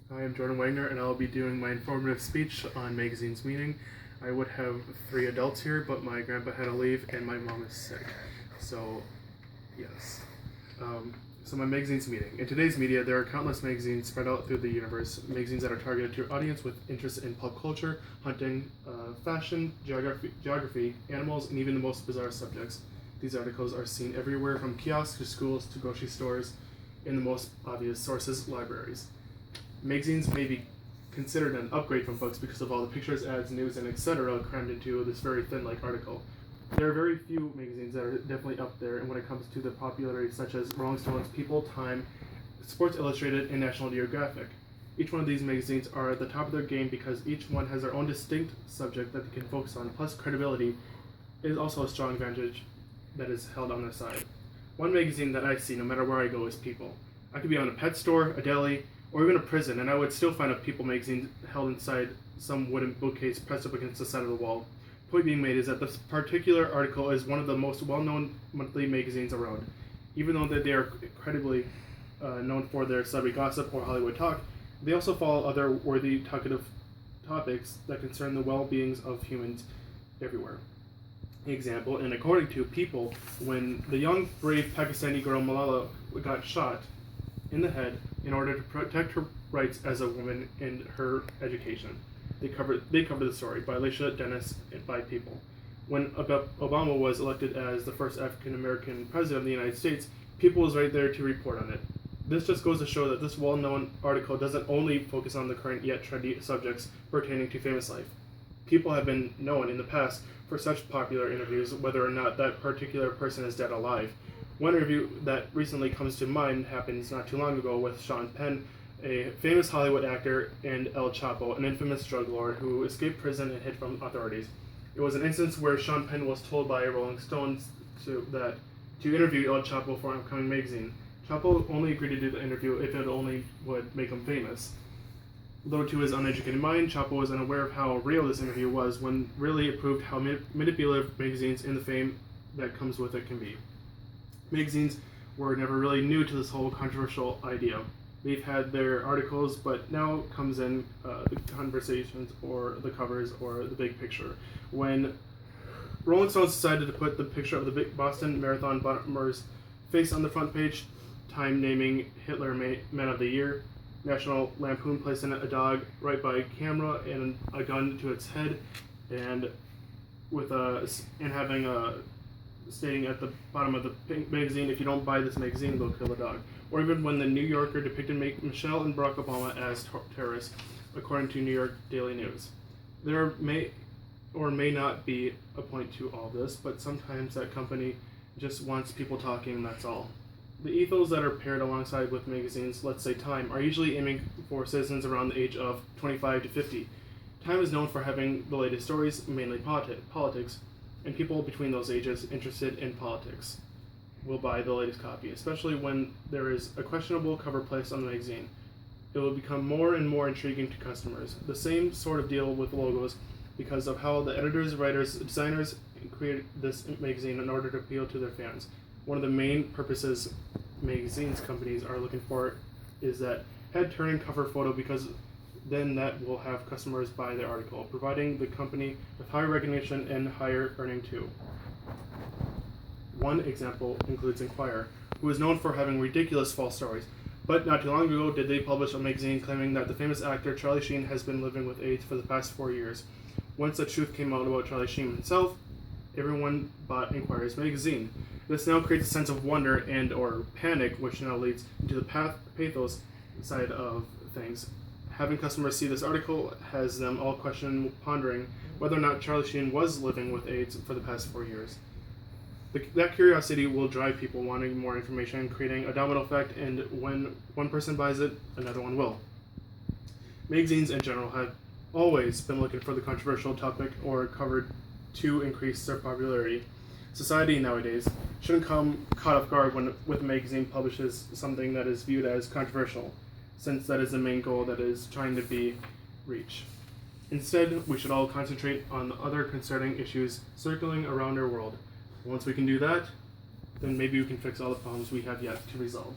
I am Jordan Wagner, and I'll be doing my informative speech on Magazine's meeting. I would have 3 adults here, but my grandpa had to leave, and my mom is sick. So, yes. So my Magazine's meeting. In today's media, there are countless magazines spread out through the universe. Magazines that are targeted to your audience with interest in pop culture, hunting, fashion, geography, animals, and even the most bizarre subjects. These articles are seen everywhere from kiosks to schools to grocery stores, in the most obvious sources, libraries. Magazines may be considered an upgrade from books because of all the pictures, ads, news, and etc. crammed into this very thin article. There are very few magazines that are definitely up there, and when it comes to the popularity, such as Rolling Stones, People, Time, Sports Illustrated, and National Geographic. Each one of these magazines are at the top of their game because each one has their own distinct subject that they can focus on, plus credibility is also a strong advantage that is held on their side. One magazine that I see no matter where I go is People. I could be on a pet store, a deli, or even a prison, and I would still find a People magazine held inside some wooden bookcase pressed up against the side of the wall. Point being made is that this particular article is one of the most well-known monthly magazines around. Even though that they are incredibly known for their celebrity gossip or Hollywood talk, they also follow other worthy talkative topics that concern the well-beings of humans everywhere. Example, and according to People, when the young, brave Pakistani girl Malala got shot in the head in order to protect her rights as a woman and her education. They cover the story by Alicia Dennis by People. When Obama was elected as the first African American president of the United States, People was right there to report on it. This just goes to show that this well-known article doesn't only focus on the current yet trendy subjects pertaining to famous life. People have been known in the past for such popular interviews, whether or not that particular person is dead or alive. One interview that recently comes to mind happened not too long ago with Sean Penn, a famous Hollywood actor, and El Chapo, an infamous drug lord who escaped prison and hid from authorities. It was an instance where Sean Penn was told by Rolling Stones to interview El Chapo for an upcoming magazine. Chapo only agreed to do the interview if it only would make him famous. Though to his uneducated mind, Chapo was unaware of how real this interview was, when really it proved how manipulative magazines and the fame that comes with it can be. Magazines were never really new to this whole controversial idea. They've had their articles, but now comes in the conversations or the covers or the big picture. When Rolling Stones decided to put the picture of the big Boston Marathon bomber's face on the front page, Time naming Hitler Man of the Year, National Lampoon placing a dog right by camera and a gun to its head, and having a stating at the bottom of the magazine, if you don't buy this magazine, they'll kill the dog. Or even when the New Yorker depicted Michelle and Barack Obama as terrorists, according to New York Daily News. There may or may not be a point to all this, but sometimes that company just wants people talking, that's all. The ethos that are paired alongside with magazines, let's say Time, are usually aiming for citizens around the age of 25 to 50. Time is known for having the latest stories, mainly politics, and people between those ages interested in politics will buy the latest copy, especially when there is a questionable cover placed on the magazine. It will become more and more intriguing to customers. The same sort of deal with logos because of how the editors, writers, designers created this magazine in order to appeal to their fans. One of the main purposes magazines companies are looking for is that head-turning cover photo, because then that will have customers buy the article, providing the company with higher recognition and higher earning too. One example includes Inquirer, who is known for having ridiculous false stories. But not too long ago did they publish a magazine claiming that the famous actor Charlie Sheen has been living with AIDS for the past 4 years. Once the truth came out about Charlie Sheen himself, everyone bought Inquirer's magazine. This now creates a sense of wonder and or panic, which now leads into the pathos side of things. Having customers see this article has them all pondering whether or not Charlie Sheen was living with AIDS for the past 4 years. That curiosity will drive people wanting more information, creating a domino effect, and when one person buys it, another one will. Magazines in general have always been looking for the controversial topic or covered to increase their popularity. Society nowadays shouldn't come caught off guard when a magazine publishes something that is viewed as controversial, since that is the main goal that is trying to be reached. Instead, we should all concentrate on the other concerning issues circling around our world. Once we can do that, then maybe we can fix all the problems we have yet to resolve.